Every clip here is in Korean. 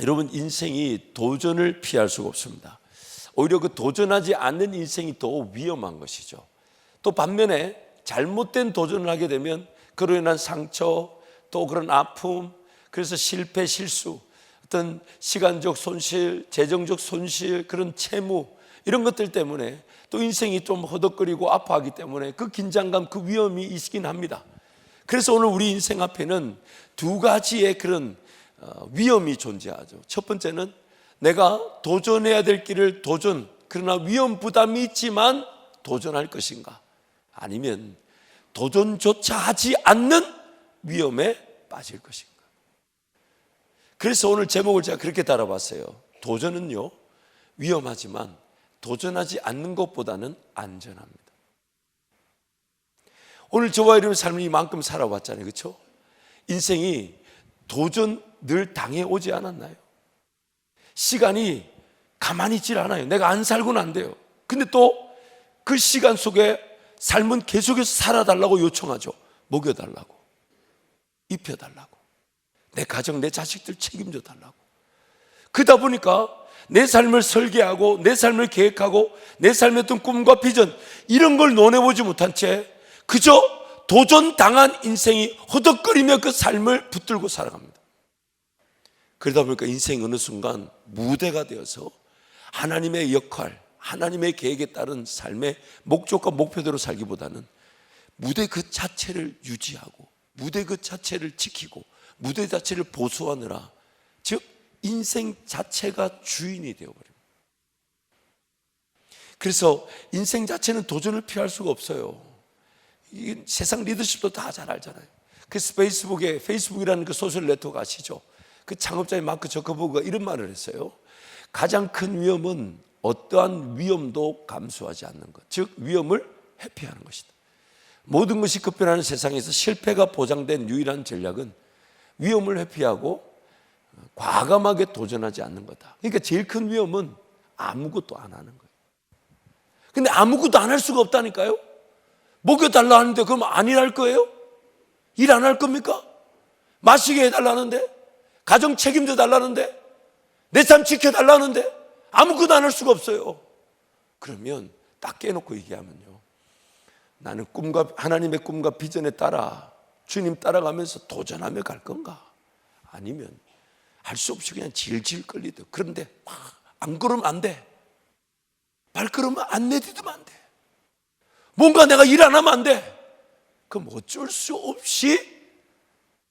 여러분, 인생이 도전을 피할 수가 없습니다. 오히려 그 도전하지 않는 인생이 더 위험한 것이죠. 또 반면에 잘못된 도전을 하게 되면 그로 인한 상처, 또 그런 아픔, 그래서 실패, 실수, 어떤 시간적 손실, 재정적 손실, 그런 채무, 이런 것들 때문에 또 인생이 좀 허덕거리고 아파하기 때문에 그 긴장감, 그 위험이 있긴 합니다. 그래서 오늘 우리 인생 앞에는 두 가지의 그런 위험이 존재하죠. 첫 번째는 내가 도전해야 될 길을 그러나 위험 부담이 있지만 도전할 것인가, 아니면 도전조차 하지 않는 위험에 빠질 것인가. 그래서 오늘 제목을 제가 그렇게 달아봤어요. 도전은요, 위험하지만 도전하지 않는 것보다는 안전합니다. 오늘 저와 여러분의 삶을 이만큼 살아왔잖아요, 그렇죠? 인생이 도전 늘 당해오지 않았나요? 시간이 가만히 있질 않아요. 내가 안 살고는 안 돼요. 근데 또 그 시간 속에 삶은 계속해서 살아달라고 요청하죠. 먹여달라고, 입혀달라고, 내 가정, 내 자식들 책임져 달라고. 그러다 보니까 내 삶을 설계하고 내 삶을 계획하고 내 삶의 어떤 꿈과 비전, 이런 걸 논해보지 못한 채 그저 도전당한 인생이 허덕거리며 그 삶을 붙들고 살아갑니다. 그러다 보니까 인생이 어느 순간 무대가 되어서 하나님의 역할, 하나님의 계획에 따른 삶의 목적과 목표대로 살기보다는 무대 그 자체를 유지하고 무대 그 자체를 지키고 무대 자체를 보수하느라, 즉 인생 자체가 주인이 되어버립니다. 그래서 인생 자체는 도전을 피할 수가 없어요. 이 세상 리더십도 다 잘 알잖아요. 그래서 페이스북이라는 그 소셜 네트워크 아시죠? 그 창업자의 마크 저커버그가 이런 말을 했어요. 가장 큰 위험은 어떠한 위험도 감수하지 않는 것, 즉 위험을 회피하는 것이다. 모든 것이 급변하는 세상에서 실패가 보장된 유일한 전략은 위험을 회피하고 과감하게 도전하지 않는 거다. 그러니까 제일 큰 위험은 아무것도 안 하는 거예요. 근데 아무것도 안 할 수가 없다니까요. 먹여달라 하는데 그럼 안 일할 거예요? 일 안 할 겁니까? 마시게 해달라는데, 가정 책임져 달라는데, 내 삶 지켜달라는데 아무것도 안 할 수가 없어요. 그러면 딱 깨놓고 얘기하면요, 나는 하나님의 꿈과 비전에 따라 주님 따라가면서 도전하며 갈 건가, 아니면 할 수 없이 그냥 질질 끌리듯, 그런데 안 걸으면 안 돼, 발걸음을 안 내디디면 안 돼, 뭔가 내가 일 안 하면 안 돼, 그럼 어쩔 수 없이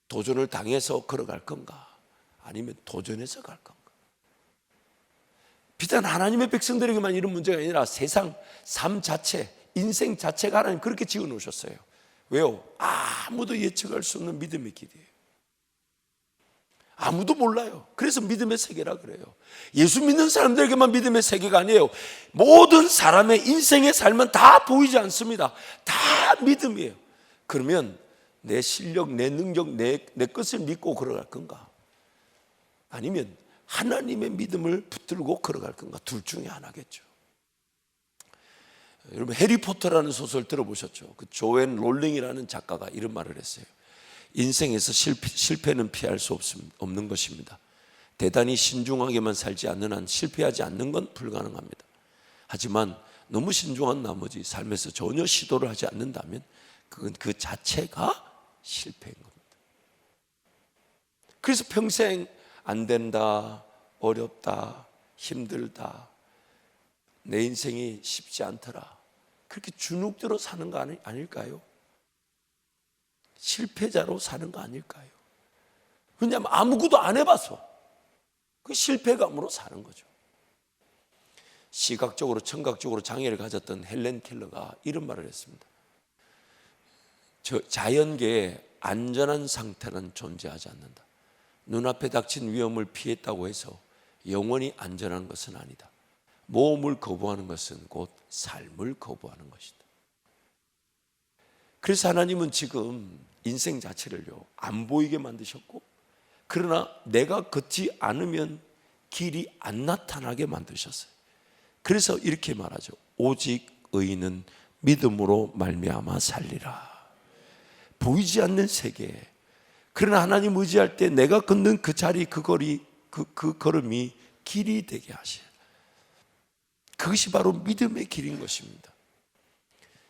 도전을 당해서 걸어갈 건가, 아니면 도전해서 갈 건가. 비단 하나님의 백성들에게만 이런 문제가 아니라 세상 삶 자체, 인생 자체가 하나님 그렇게 지어 놓으셨어요. 왜요? 아무도 예측할 수 없는 믿음의 길이에요. 아무도 몰라요. 그래서 믿음의 세계라 그래요. 예수 믿는 사람들에게만 믿음의 세계가 아니에요. 모든 사람의 인생의 삶은 다 보이지 않습니다. 다 믿음이에요. 그러면 내 실력, 내 능력, 내 것을 믿고 걸어갈 건가, 아니면 하나님의 믿음을 붙들고 걸어갈 건가, 둘 중에 하나겠죠. 여러분, 해리포터라는 소설 들어보셨죠? 그 조앤 롤링이라는 작가가 이런 말을 했어요. 인생에서 실패는 피할 수 없는 것입니다. 대단히 신중하게만 살지 않는 한 실패하지 않는 건 불가능합니다. 하지만 너무 신중한 나머지 삶에서 전혀 시도를 하지 않는다면 그건 그 자체가 실패인 겁니다. 그래서 평생 안 된다, 어렵다, 힘들다, 내 인생이 쉽지 않더라, 그렇게 주눅들어 사는 거 아닐까요? 실패자로 사는 거 아닐까요? 왜냐하면 아무것도 안 해봐서 그 실패감으로 사는 거죠. 시각적으로, 청각적으로 장애를 가졌던 헬렌 켈러가 이런 말을 했습니다. 자연계에 안전한 상태는 존재하지 않는다. 눈앞에 닥친 위험을 피했다고 해서 영원히 안전한 것은 아니다. 모험을 거부하는 것은 곧 삶을 거부하는 것이다. 그래서 하나님은 지금 인생 자체를요, 안 보이게 만드셨고, 그러나 내가 걷지 않으면 길이 안 나타나게 만드셨어요. 그래서 이렇게 말하죠. 오직 의인은 믿음으로 말미암아 살리라. 보이지 않는 세계에, 그러나 하나님 의지할 때 내가 걷는 그 자리, 그 거리, 그 걸음이 길이 되게 하셔요. 그것이 바로 믿음의 길인 것입니다.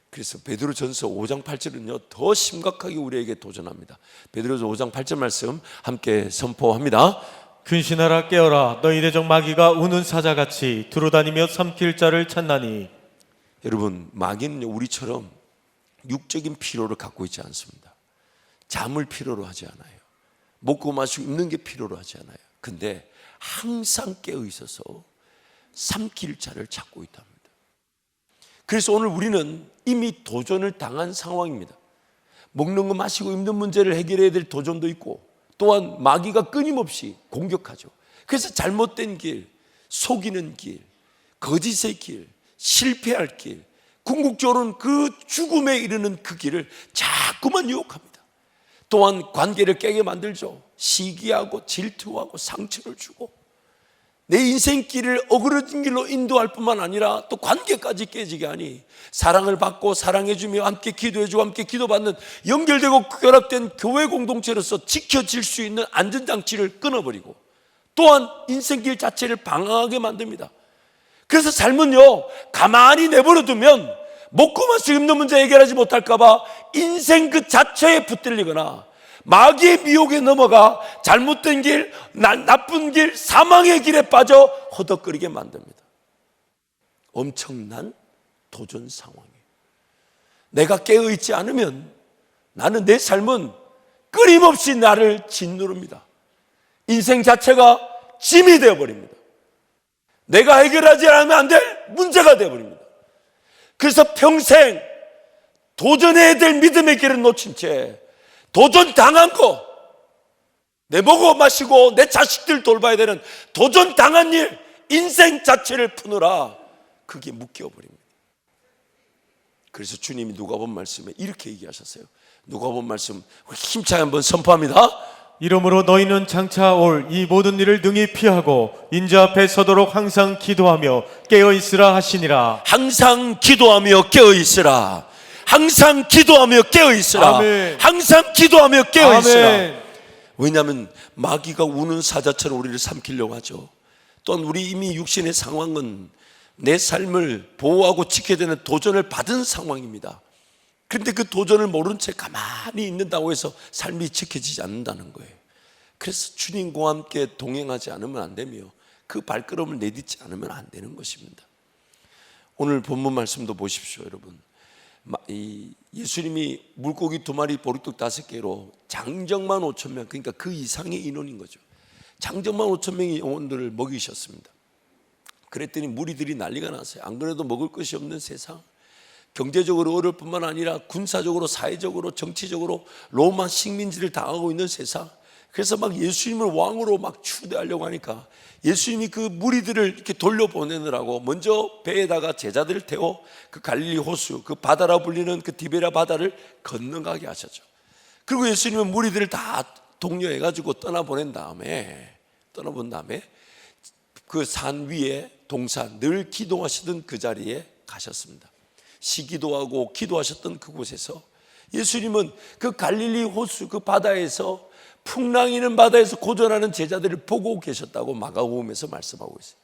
그래서 베드로전서 5장 8절은요 더 심각하게 우리에게 도전합니다. 베드로전서 5장 8절 말씀 함께 선포합니다. 근신하라 깨어라 너희 대적 마귀가 우는 사자같이 두루다니며 삼킬 자를 찾나니. 여러분, 마귀는 우리처럼 육적인 피로를 갖고 있지 않습니다. 잠을 필요로 하지 않아요. 먹고 마시고 입는 게 필요로 하지 않아요. 근데 항상 깨어 있어서 삼킬 자를 찾고 있답니다. 그래서 오늘 우리는 이미 도전을 당한 상황입니다. 먹는 거 마시고 입는 문제를 해결해야 될 도전도 있고, 또한 마귀가 끊임없이 공격하죠. 그래서 잘못된 길, 속이는 길, 거짓의 길, 실패할 길, 궁극적으로는 그 죽음에 이르는 그 길을 자꾸만 유혹합니다. 또한 관계를 깨게 만들죠. 시기하고 질투하고 상처를 주고 내 인생길을 어그러진 길로 인도할 뿐만 아니라 또 관계까지 깨지게 하니 사랑을 받고 사랑해주며 함께 기도해주고 함께 기도받는 연결되고 결합된 교회 공동체로서 지켜질 수 있는 안전장치를 끊어버리고 또한 인생길 자체를 방황하게 만듭니다. 그래서 삶은요 가만히 내버려두면 먹고 마시고 입는 문제 해결하지 못할까봐 인생 그 자체에 붙들리거나 마귀의 미혹에 넘어가 잘못된 길, 나쁜 길, 사망의 길에 빠져 허덕거리게 만듭니다. 엄청난 도전 상황이에요. 내가 깨어있지 않으면 나는 내 삶은 끊임없이 나를 짓누릅니다. 인생 자체가 짐이 되어버립니다. 내가 해결하지 않으면 안 될 문제가 되어버립니다. 그래서 평생 도전해야 될 믿음의 길을 놓친 채 도전 당한 거, 내 먹어 마시고 내 자식들 돌봐야 되는 도전 당한 일, 인생 자체를 푸느라 그게 묶여버립니다. 그래서 주님이 누가복음 말씀에 이렇게 얘기하셨어요. 누가복음 말씀 힘차게 한번 선포합니다. 이러므로 너희는 장차 올 이 모든 일을 능히 피하고 인자 앞에 서도록 항상 기도하며 깨어있으라 하시니라. 항상 기도하며 깨어있으라. 항상 기도하며 깨어있으라. 아멘. 항상 기도하며 깨어있으라. 아멘. 왜냐하면 마귀가 우는 사자처럼 우리를 삼키려고 하죠. 또한 우리 이미 육신의 상황은 내 삶을 보호하고 지켜야 되는 도전을 받은 상황입니다. 그런데 그 도전을 모른 채 가만히 있는다고 해서 삶이 지켜지지 않는다는 거예요. 그래서 주님과 함께 동행하지 않으면 안 되며 그 발걸음을 내딛지 않으면 안 되는 것입니다. 오늘 본문 말씀도 보십시오, 여러분. 예수님이 물고기 2마리 보리떡 5개로 장정만 5,000명, 그러니까 그 이상의 인원인 거죠. 장정만 5,000명의 영혼들을 먹이셨습니다. 그랬더니 무리들이 난리가 났어요. 안 그래도 먹을 것이 없는 세상, 경제적으로 어려울 뿐만 아니라 군사적으로, 사회적으로, 정치적으로 로마 식민지를 당하고 있는 세상. 그래서 막 예수님을 왕으로 막 추대하려고 하니까 예수님이 그 무리들을 이렇게 돌려보내느라고 먼저 배에다가 제자들을 태워 그 갈릴리 호수, 그 바다라 불리는 그 디베랴 바다를 건너가게 하셨죠. 그리고 예수님은 무리들을 다 독려해가지고 떠나본 다음에 그 산 위에 동산, 늘 기도하시던 그 자리에 가셨습니다. 시기도하고 기도하셨던 그곳에서 예수님은 그 갈릴리 호수 그 바다에서 풍랑이는 바다에서 고전하는 제자들을 보고 계셨다고 마가복음에서 말씀하고 있어요.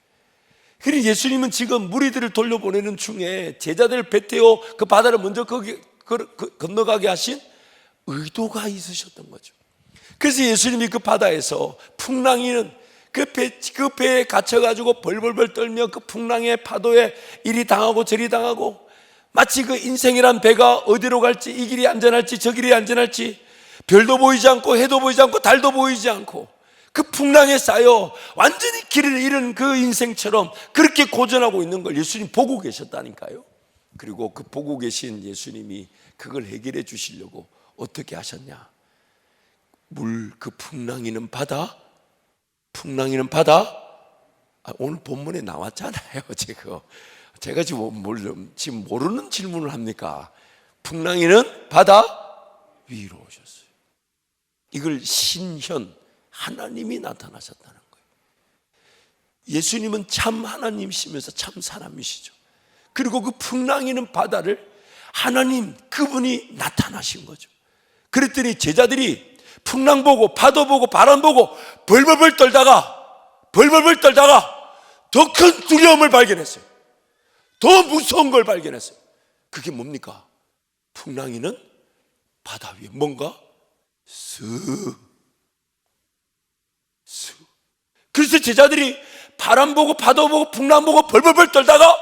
그러니 예수님은 지금 무리들을 돌려보내는 중에 제자들을 배 태워 그 바다를 먼저 거기 건너가게 하신 의도가 있으셨던 거죠. 그래서 예수님이 그 바다에서 풍랑이는 그 배에 갇혀가지고 벌벌벌 떨며 그 풍랑의 파도에 이리 당하고 저리 당하고 마치 그 인생이란 배가 어디로 갈지, 이 길이 안전할지 저 길이 안전할지, 별도 보이지 않고 해도 보이지 않고 달도 보이지 않고 그 풍랑에 쌓여 완전히 길을 잃은 그 인생처럼 그렇게 고전하고 있는 걸 예수님 보고 계셨다니까요. 그리고 그 보고 계신 예수님이 그걸 해결해 주시려고 어떻게 하셨냐. 그 풍랑이는 바다, 오늘 본문에 나왔잖아요. 제가 지금 모르는 질문을 합니까? 풍랑이는 바다 위로 오셨어요. 이걸 신현 하나님이 나타나셨다는 거예요. 예수님은 참 하나님이시면서 참 사람이시죠. 그리고 그 풍랑이는 바다를 하나님 그분이 나타나신 거죠. 그랬더니 제자들이 풍랑 보고 파도 보고 바람 보고 벌벌벌 떨다가 벌벌벌 떨다가 더 큰 두려움을 발견했어요. 더 무서운 걸 발견했어요. 그게 뭡니까? 풍랑이는 바다 위에 뭔가 쓱. 그래서 제자들이 바람 보고 파도 보고 풍랑 보고 벌벌벌 떨다가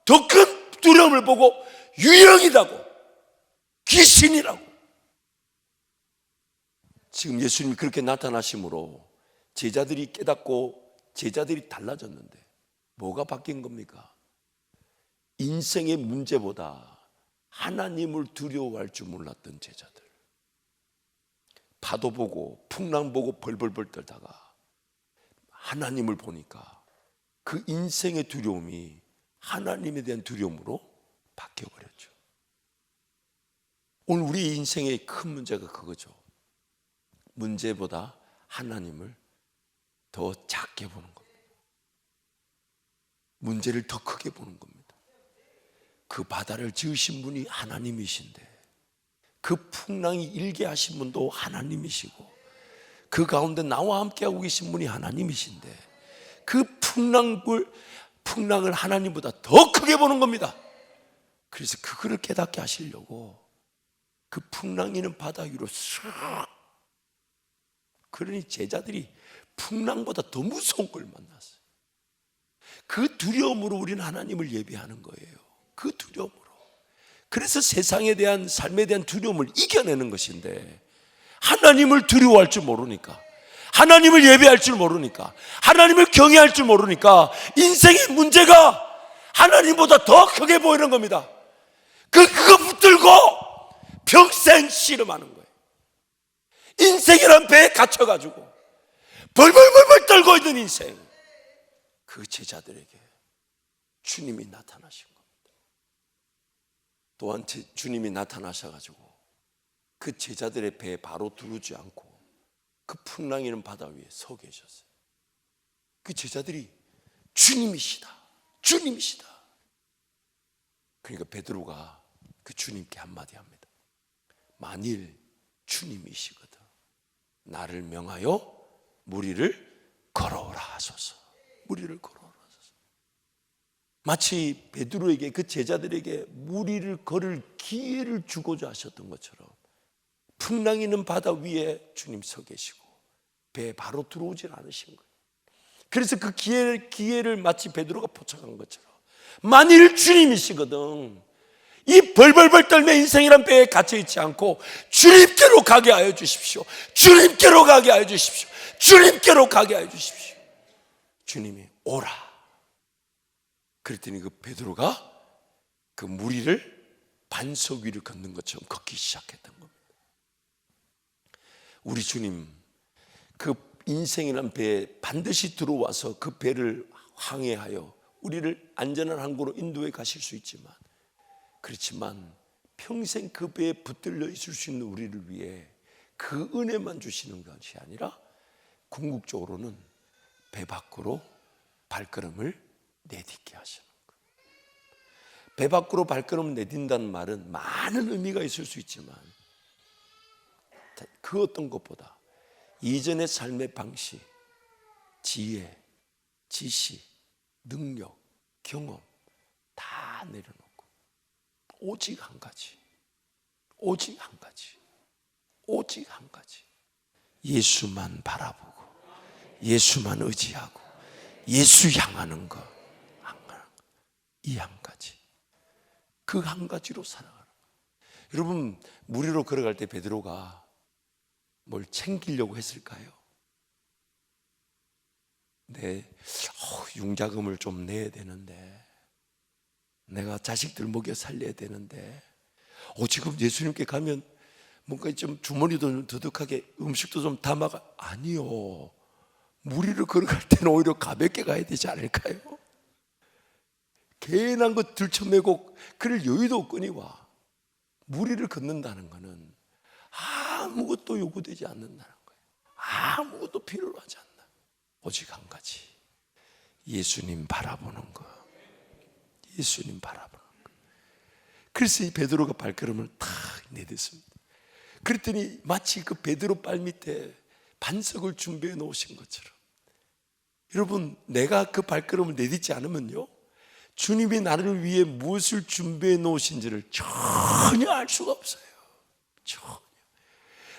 더 큰 두려움을 보고 유령이라고, 귀신이라고. 지금 예수님이 그렇게 나타나심으로 제자들이 깨닫고 제자들이 달라졌는데 뭐가 바뀐 겁니까? 인생의 문제보다 하나님을 두려워할 줄 몰랐던 제자들, 파도 보고 풍랑 보고 벌벌벌 떨다가 하나님을 보니까 그 인생의 두려움이 하나님에 대한 두려움으로 바뀌어버렸죠. 오늘 우리 인생의 큰 문제가 그거죠. 문제보다 하나님을 더 작게 보는 겁니다. 문제를 더 크게 보는 겁니다. 그 바다를 지으신 분이 하나님이신데, 그 풍랑이 일게 하신 분도 하나님이시고, 그 가운데 나와 함께하고 계신 분이 하나님이신데, 그 풍랑을 하나님보다 더 크게 보는 겁니다. 그래서 그거를 깨닫게 하시려고 그 풍랑이는 바다 위로 쓱. 그러니 제자들이 풍랑보다 더 무서운 걸 만났어요. 그 두려움으로 우리는 하나님을 예배하는 거예요. 그 두려움으로. 그래서 세상에 대한, 삶에 대한 두려움을 이겨내는 것인데, 하나님을 두려워할 줄 모르니까, 하나님을 예배할 줄 모르니까, 하나님을 경외할 줄 모르니까 인생의 문제가 하나님보다 더 크게 보이는 겁니다. 그거 붙들고 평생 씨름하는 거예요. 인생이란 배에 갇혀가지고 벌벌벌벌 떨고 있는 인생. 그 제자들에게 주님이 나타나신 겁니다. 또한 주님이 나타나셔가지고 그 제자들의 배에 바로 두르지 않고 그 풍랑이는 바다 위에 서 계셨어요. 그 제자들이 주님이시다, 주님이시다. 그러니까 베드로가 그 주님께 한마디 합니다. 만일 주님이시거든 나를 명하여 무리를 걸어오라 하소서. 무리를 걸어오라 하소서. 마치 베드로에게, 그 제자들에게 무리를 걸을 기회를 주고자 하셨던 것처럼 풍랑이 있는 바다 위에 주님 서 계시고 배에 바로 들어오질 않으신 거예요. 그래서 그 기회를 마치 베드로가 포착한 것처럼 만일 주님이시거든 이 벌벌벌 떨며 인생이란 배에 갇혀있지 않고 주님께로 가게 하여 주십시오. 주님께로 가게 하여 주십시오. 주님께로 가게 하여 주십시오. 주님이 오라. 그랬더니 그 베드로가 그 무리를 반석 위를 걷는 것처럼 걷기 시작했던 겁니다. 우리 주님 그 인생이란 배에 반드시 들어와서 그 배를 항해하여 우리를 안전한 항구로 인도해 가실 수 있지만, 그렇지만 평생 그 배에 붙들려 있을 수 있는 우리를 위해 그 은혜만 주시는 것이 아니라 궁극적으로는 배 밖으로 발걸음을 내딛게 하시는 거예요. 배 밖으로 발걸음을 내딛는다는 말은 많은 의미가 있을 수 있지만 그 어떤 것보다 이전의 삶의 방식, 지혜, 지식, 능력, 경험 다 내려놓고 오직 한 가지, 오직 한 가지, 오직 한 가지, 예수만 바라보고 예수만 의지하고 예수 향하는 것, 이 한 가지, 그 한 가지로 살아가는 거예요. 여러분, 무리로 걸어갈 때 베드로가 뭘 챙기려고 했을까요? 융자금을 좀 내야 되는데, 내가 자식들 먹여 살려야 되는데, 지금 예수님께 가면 뭔가 좀 주머니도 두둑하게 음식도 좀 담아가. 아니요, 무리를 걸어갈 때는 오히려 가볍게 가야 되지 않을까요? 괜한 것 들쳐매고 그럴 여유도 없거니와 무리를 걷는다는 것은 아무것도 요구되지 않는다는 거예요. 아무것도 필요로 하지 않는다. 오직 한 가지, 예수님 바라보는 거, 예수님 바라보는 거. 그래서 이 베드로가 발걸음을 탁 내딛습니다. 그랬더니 마치 그 베드로 발 밑에 반석을 준비해 놓으신 것처럼 여러분, 내가 그 발걸음을 내딛지 않으면요, 주님이 나를 위해 무엇을 준비해 놓으신지를 전혀 알 수가 없어요. 전혀.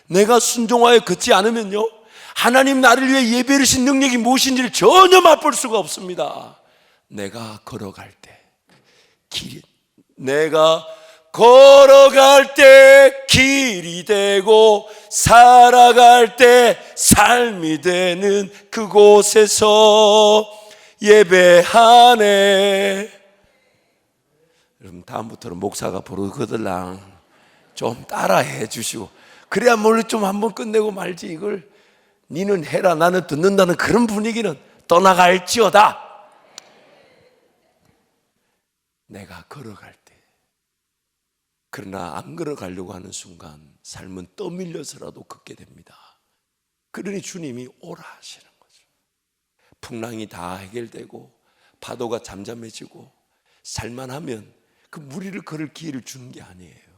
내가 순종하여 걷지 않으면요, 하나님 나를 위해 예배하신 능력이 무엇인지를 전혀 맛볼 수가 없습니다. 내가 걸어갈 때 길이 되고 살아갈 때 삶이 되는 그곳에서 예배하네. 여러분, 다음부터는 목사가 부르거들랑 좀 따라해 주시고, 그래야 뭘 좀 한번 끝내고 말지, 이걸 니는 해라 나는 듣는다는 그런 분위기는 떠나갈지어다. 내가 걸어갈 때. 그러나 안 걸어가려고 하는 순간 삶은 떠밀려서라도 걷게 됩니다. 그러니 주님이 오라 하시는 거죠. 풍랑이 다 해결되고 파도가 잠잠해지고 살만하면 그 무리를 걸을 기회를 주는 게 아니에요.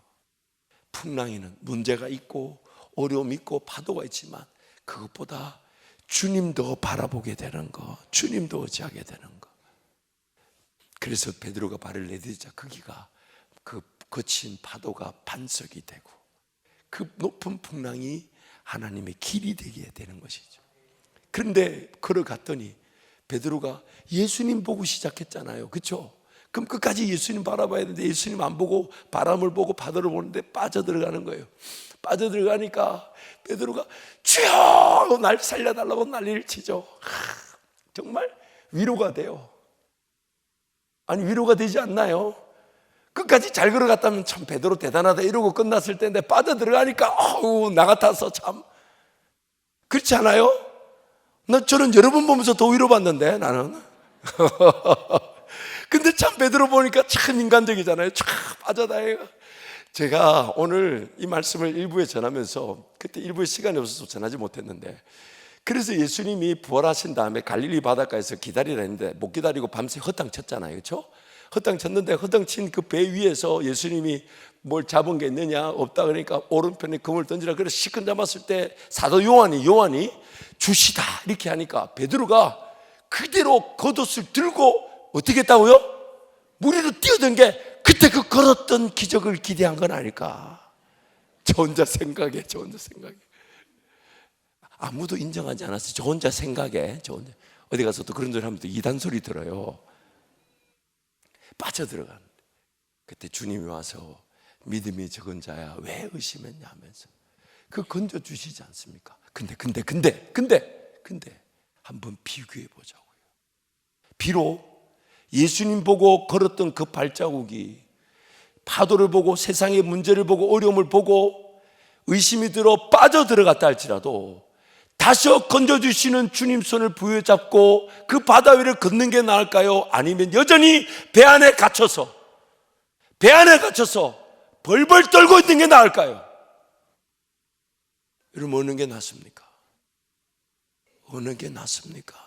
풍랑에는 문제가 있고 어려움이 있고 파도가 있지만 그것보다 주님 더 바라보게 되는 거, 주님 더 의지하게 되는 거. 그래서 베드로가 발을 내딛자 거기가 그 거친 파도가 반석이 되고 그 높은 풍랑이 하나님의 길이 되게 되는 것이죠. 그런데 걸어갔더니 베드로가 예수님 보고 시작했잖아요. 그렇죠? 그럼 끝까지 예수님 바라봐야 되는데 예수님 안 보고 바람을 보고 파도를 보는데 빠져들어가는 거예요. 빠져들어가니까 베드로가 주여 날 살려달라고 난리를 치죠. 정말 위로가 돼요. 아니, 위로가 되지 않나요? 끝까지 잘 걸어갔다면 참 베드로 대단하다 이러고 끝났을 텐데 빠져들어가니까 나 같아서 참 그렇지 않아요? 저는 여러 번 보면서 더 위로받는데 나는 근데 참 베드로 보니까 참 인간적이잖아요. 참 빠져다니가. 제가 오늘 이 말씀을 일부에 전하면서 그때 일부에 시간이 없어서 전하지 못했는데, 그래서 예수님이 부활하신 다음에 갈릴리 바닷가에서 기다리라 했는데 못 기다리고 밤새 허탕 쳤잖아요. 그렇죠? 허탕 쳤는데 허탕 친 그 배 위에서 예수님이 뭘 잡은 게 있느냐 없다 그러니까 오른편에 금을 던지라 그래서 시큰 잡았을 때 사도 요한이 주시다 이렇게 하니까 베드로가 그대로 겉옷을 들고 어떻게 했다고요? 무리로 뛰어든 게 그때 그 걸었던 기적을 기대한 건 아닐까. 저 혼자 생각에 아무도 인정하지 않았어요. 저 혼자 생각에 어디 가서 또 그런 소리 하면 또 이단 소리 들어요. 빠져들어간. 그때 주님이 와서 믿음이 적은 자야 왜 의심했냐 하면서 그 건져주시지 않습니까? 근데 한번 비교해 보자고요. 비록 예수님 보고 걸었던 그 발자국이 파도를 보고 세상의 문제를 보고 어려움을 보고 의심이 들어 빠져들어갔다 할지라도 다시 건져주시는 주님 손을 부여잡고 그 바다 위를 걷는 게 나을까요? 아니면 여전히 배 안에 갇혀서 벌벌 떨고 있는 게 나을까요? 여러분, 어느 게 낫습니까? 어느 게 낫습니까?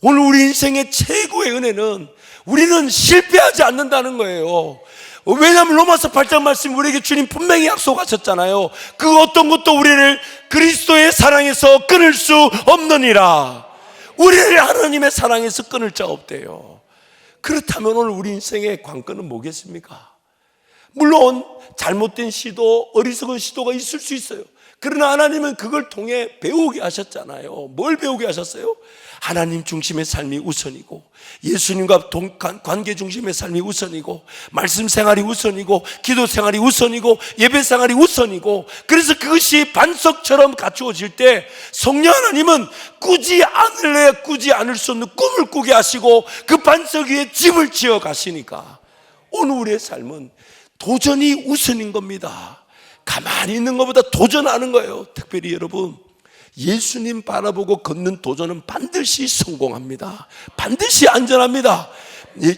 오늘 우리 인생의 최고의 은혜는 우리는 실패하지 않는다는 거예요. 왜냐하면 로마서 8장 말씀 우리에게 주님 분명히 약속하셨잖아요. 그 어떤 것도 우리를 그리스도의 사랑에서 끊을 수 없느니라. 우리를 하나님의 사랑에서 끊을 자 없대요. 그렇다면 오늘 우리 인생의 관건은 뭐겠습니까? 물론 잘못된 시도, 어리석은 시도가 있을 수 있어요. 그러나 하나님은 그걸 통해 배우게 하셨잖아요. 뭘 배우게 하셨어요? 하나님 중심의 삶이 우선이고 예수님과 관계 중심의 삶이 우선이고 말씀 생활이 우선이고 기도 생활이 우선이고 예배 생활이 우선이고, 그래서 그것이 반석처럼 갖추어질 때 성령 하나님은 꾸지 않을 수 없는 꿈을 꾸게 하시고 그 반석 위에 집을 지어 가시니까 오늘 우리의 삶은 도전이 우선인 겁니다. 가만히 있는 것보다 도전하는 거예요. 특별히 여러분, 예수님 바라보고 걷는 도전은 반드시 성공합니다. 반드시 안전합니다.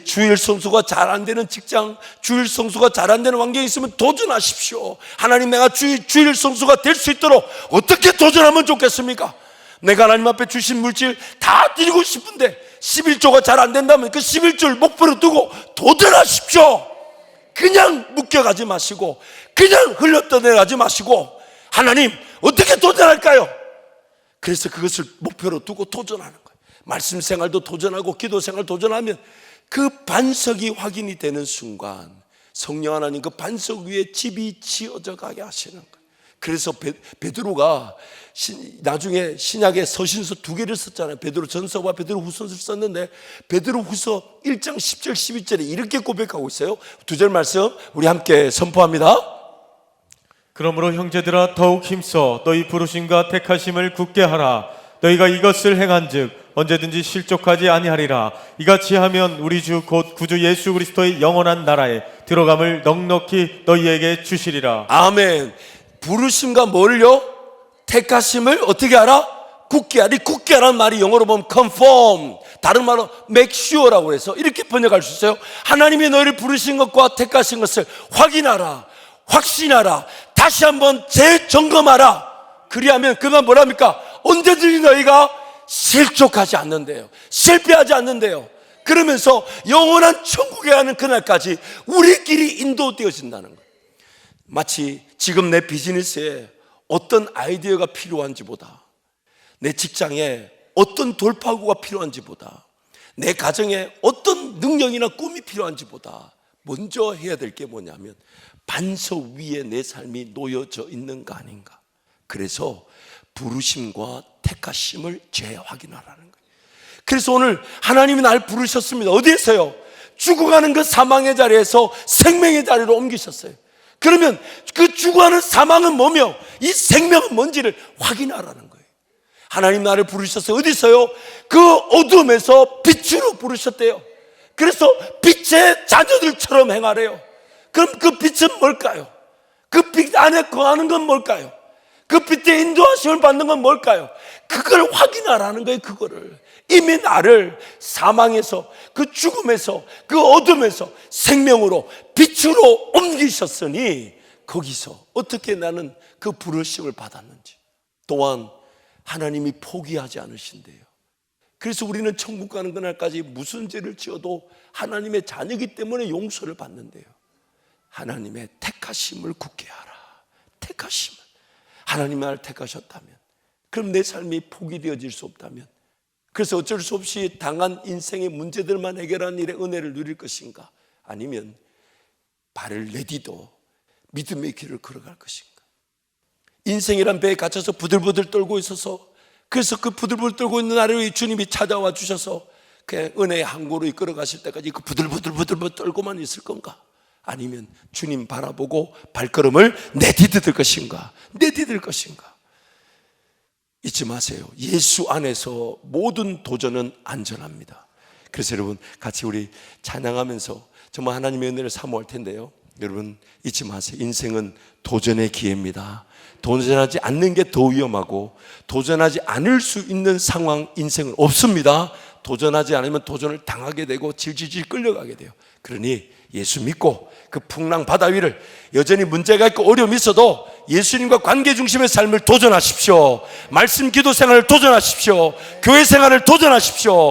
주일 성수가 잘 안 되는 직장, 주일 성수가 잘 안 되는 환경이 있으면 도전하십시오. 하나님, 내가 주일 성수가 될 수 있도록 어떻게 도전하면 좋겠습니까? 내가 하나님 앞에 주신 물질 다 드리고 싶은데 11조가 잘 안 된다면 그 11조를 목표로 두고 도전하십시오. 그냥 묶여가지 마시고 그냥 흘러떠내가지 마시고 하나님 어떻게 도전할까요? 그래서 그것을 목표로 두고 도전하는 거예요. 말씀 생활도 도전하고 기도 생활 도전하면 그 반석이 확인이 되는 순간 성령 하나님 그 반석 위에 집이 지어져 가게 하시는 거예요. 그래서 베드로가 나중에 신약에 서신서 2개를 썼잖아요. 베드로 전서와 베드로 후서를 썼는데 베드로 후서 1장 10절 12절에 이렇게 고백하고 있어요. 2절 말씀 우리 함께 선포합니다. 그러므로 형제들아 더욱 힘써 너희 부르심과 택하심을 굳게 하라. 너희가 이것을 행한즉 언제든지 실족하지 아니하리라. 이같이 하면 우리 주 곧 구주 예수 그리스도의 영원한 나라에 들어감을 넉넉히 너희에게 주시리라. 아멘. 부르심과 뭘요? 택하심을 어떻게 하라? 굳게 하라. 굳게 하라는 말이 영어로 보면 conform, 다른 말로 make sure라고 해서 이렇게 번역할 수 있어요. 하나님이 너희를 부르신 것과 택하신 것을 확인하라, 확신하라, 다시 한번 재점검하라. 그리하면 그만 뭐랍니까? 언제든지 너희가 실족하지 않는데요, 실패하지 않는데요. 그러면서 영원한 천국에 가는 그날까지 우리끼리 인도되어진다는 거예요. 마치 지금 내 비즈니스에 어떤 아이디어가 필요한지보다, 내 직장에 어떤 돌파구가 필요한지보다, 내 가정에 어떤 능력이나 꿈이 필요한지보다 먼저 해야 될 게 뭐냐면 반석 위에 내 삶이 놓여져 있는 거 아닌가. 그래서 부르심과 택하심을 재확인하라는 거예요. 그래서 오늘 하나님이 날 부르셨습니다. 어디에서요? 죽어가는 그 사망의 자리에서 생명의 자리로 옮기셨어요. 그러면 그 죽어가는 사망은 뭐며 이 생명은 뭔지를 확인하라는 거예요. 하나님 나를 부르셨어요. 어디서요? 그 어둠에서 빛으로 부르셨대요. 그래서 빛의 자녀들처럼 행하래요. 그럼 그 빛은 뭘까요? 그 빛 안에 거하는 건 뭘까요? 그 빛의 인도하심을 받는 건 뭘까요? 그걸 확인하라는 거예요. 그거를 이미 나를 사망에서, 그 죽음에서, 그 어둠에서 생명으로 빛으로 옮기셨으니 거기서 어떻게 나는 그 부르심을 받았는지, 또한 하나님이 포기하지 않으신대요. 그래서 우리는 천국 가는 그날까지 무슨 죄를 지어도 하나님의 자녀이기 때문에 용서를 받는데요. 하나님의 택하심을 굳게 하라. 택하심을, 하나님이 나를 택하셨다면, 그럼 내 삶이 포기되어질 수 없다면, 그래서 어쩔 수 없이 당한 인생의 문제들만 해결하는 일에 은혜를 누릴 것인가, 아니면 발을 내디도 믿음의 길을 걸어갈 것인가. 인생이란 배에 갇혀서 부들부들 떨고 있어서, 그래서 그 부들부들 떨고 있는 나를 주님이 찾아와 주셔서 그냥 은혜의 항구로 이끌어 가실 때까지 그 부들부들 떨고만 있을 건가, 아니면 주님 바라보고 발걸음을 내디딜 것인가, 내디딜 것인가. 잊지 마세요. 예수 안에서 모든 도전은 안전합니다. 그래서 여러분 같이 우리 찬양하면서 정말 하나님의 은혜를 사모할 텐데요, 여러분 잊지 마세요. 인생은 도전의 기회입니다. 도전하지 않는 게 더 위험하고, 도전하지 않을 수 있는 상황 인생은 없습니다. 도전하지 않으면 도전을 당하게 되고 질질질 끌려가게 돼요. 그러니 예수 믿고 그 풍랑 바다 위를 여전히 문제가 있고 어려움이 있어도 예수님과 관계 중심의 삶을 도전하십시오. 말씀 기도 생활을 도전하십시오. 교회 생활을 도전하십시오.